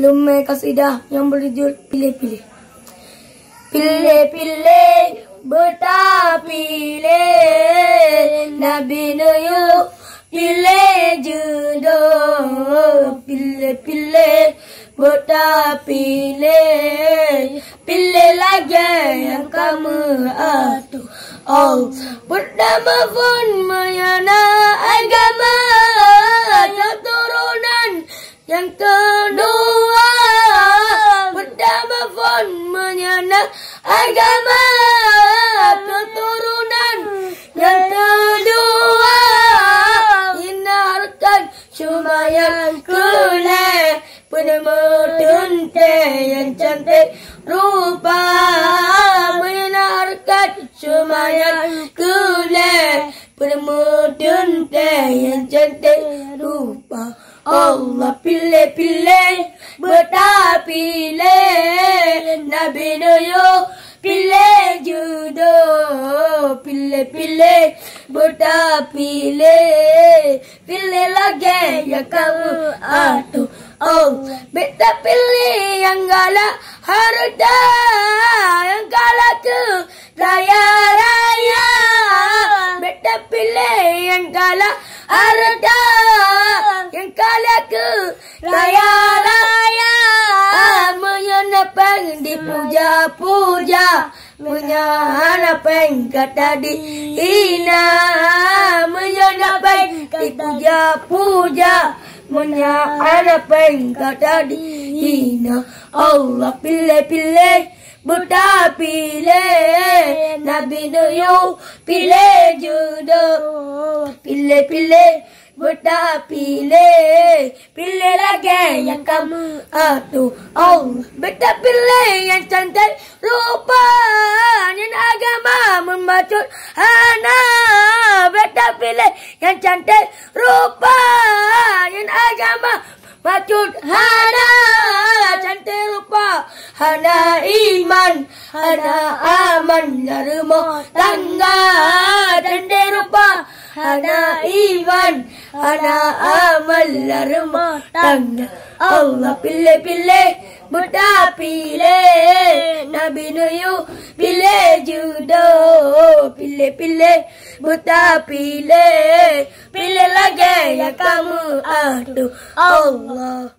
Lumai kasidah yang berjudul Pilih-Pilih. Pilih-pilih bertapilih, Nabi Nuh pilih jodoh. Pilih-pilih bertapilih, pilih lagi yang kamu atur. Pertama pun menyana agama, keturunan yang kedua. Pertama pun menyana agama, keturunan yang kedua. Hinarkan cuma yang kulit, penemu yang cantik rupa. Menyenarkan cuma yang kulit, penemu yang cantik rupa. Allah pilih-pilih bertapilih, Nabi Nuh pilih jodoh. Pilih-pilih bertapilih, pilih lagi yang kamu atur. Beta pilih yang galak harta, yang galak ke raya-raya. Beta pilih yang galak harta, yang galak ke raya-raya. Menyenapang dipuja-puja, menyenapang kata dihina. Menyenapang dipuja-puja, menyenapang kata dihina. Allah pilih-pilih bertapilih, Nabi Nuh pilih jodoh. Pilih-pilih bertapilih, pilih lagi yang kamu atur. Beta pilih yang cantik rupa, yang agama membacut hana. Beta pilih yang cantik rupa, yang agama bacut hana. Cantik rupa hana iman, hana aman rumah tangga. Cantik rupa hana iman, hana amal rumah tangga. Allah pilih-pilih bertapilih, Nabi Nuh pilih jodoh. Pilih-pilih bertapilih, pilih lagi yang kamu atur. Allah